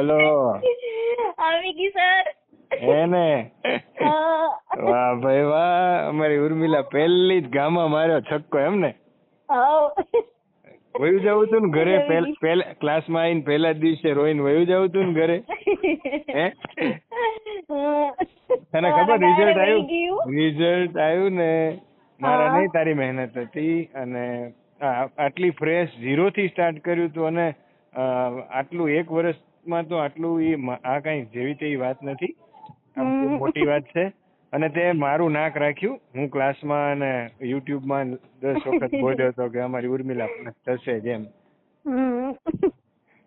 બોલો. આવી ગઈ સર. એને વાહ ભાઈ વાહ, અમારી ઉર્મિલા પહેલી જ ગામાં માર્યો છક્કો એમ ને? વયું જવું તું ને ઘરે, પહેલા ક્લાસમાં આવીને પહેલા જ દિવસે રોઈને વયું જવું તું ને ઘરે? હે તને ખબર રિઝલ્ટ આવ્યું ને? મારા નહીં, તારી મહેનત હતી. અને આટલી ફ્રેશ 0 થી સ્ટાર્ટ કર્યું તું, અને આટલું 1 વર્ષમાં તો આટલું આ કઈ જેવી તેવી વાત નથી. આ બહુ મોટી વાત છે. અને તે મારું નાક રાખ્યું. હું ક્લાસમાં અને યુટ્યુબમાં 10 વખત બોલ્યો હતો કે અમારી ઉર્મિલા થશે જ એમ.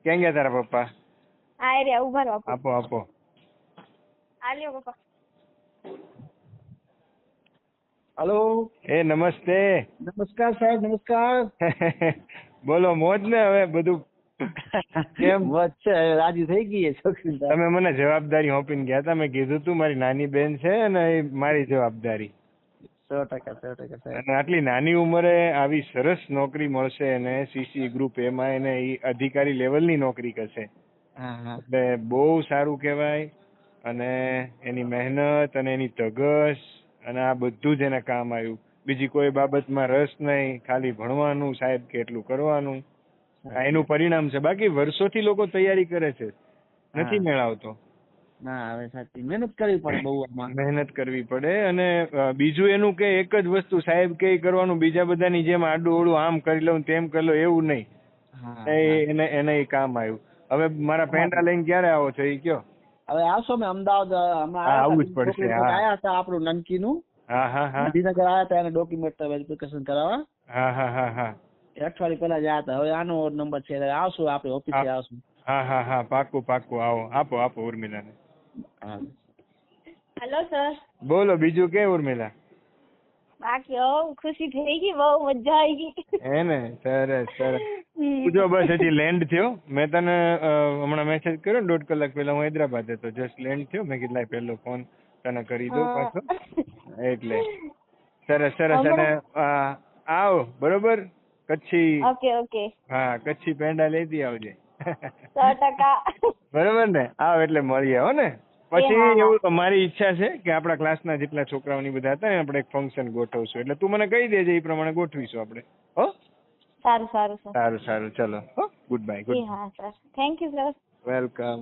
ક્યાં ગયા તારા પપ્પા? આપો આપો. હેલો. એ નમસ્તે. નમસ્કાર સાહેબ, નમસ્કાર. બોલો, મોજ ને હવે બધું કેમ? મોજ છે, રાજી થઈ ગઈ છે છોકરી. તમે મને જવાબદારી સોંપીને ગયા હતા. મેં કીધું તું મારી નાની બેન છે અને એ મારી જવાબદારી. 100% અને આટલી નાની ઉંમરે આવી સરસ નોકરી મળશે અને સીસી ગ્રુપ એમાં એને અધિકારી લેવલની નોકરી કરશે. એટલે બહુ સારું કહેવાય. અને એની મહેનત અને એની ધગશ અને આ બધું જ એને કામ આવ્યું. બીજી કોઈ બાબતમાં રસ નહીં, ખાલી ભણવાનું, સાહેબ કે એટલું કરવાનું. એનું પરિણામ છે. બાકી વર્ષોથી લોકો તૈયારી કરે છે, નથી મેળવતો. ના, હવે સાચી મહેનત કરવી પડે, બહુ મહેનત કરવી પડે. અને બીજું એનું કે એક જ વસ્તુ, સાહેબ કે કરવાનું, બીજા બધાની જેમ આડું ઓળું આમ કરી લઉં તેમ કરી લઉં એવું નહીં. એને કામ આવ્યું. હવે મારા પેંડા લઈને ક્યારે આવો છો એ કયો? હવે આવશો મેં અમદાવાદ આવવું જ પડશે. આયા હતા આપણું નનકીનું. ગાંધીનગર આયા હતા એને ડોક્યુમેન્ટ વેરિફિકેશન કરાવવા. અઠવાડિયે પહેલા જ આયા હતા. હવે આનો નંબર છે, આવશું આપણે ઓફિસે આવશું. પાક્કું આવો. આપો ઉર્મિલાને. Hello sir. બોલો, બીજું કે ઉર્મિલા? બાકી ખુશી થઈ ગઈ, બહુ મજા આવી ગઈ. હે ને? સરસ. પૂછો બસ, હજી લેન્ડ થયો. મેં તને હમણાં મેસેજ કર્યો ને 1.5 કલાક પહેલા. હું હૈદરાબાદ હતો, જસ્ટ લેન્ડ થયો. મેં કીધું પહેલો ફોન તને કરી દઉં પાછો. એટલે સરસ. અને આવો બરોબર. કચ્છી. ઓકે. હા, કચ્છી પેંડા લેતી આવજે. 100%. બરોબર ને? આવ એટલે મળીએ હો ને. પછી એવું મારી ઈચ્છા છે કે આપણા ક્લાસના જેટલા છોકરાઓની બધા હતા ને, આપણે એક ફંક્શન ગોઠવશું. એટલે તું મને કહી દેજે, એ પ્રમાણે ગોઠવીશું આપણે. હો, સારું. ચલો. હો, ગુડ બાય. હા sir, thank you sir. Welcome.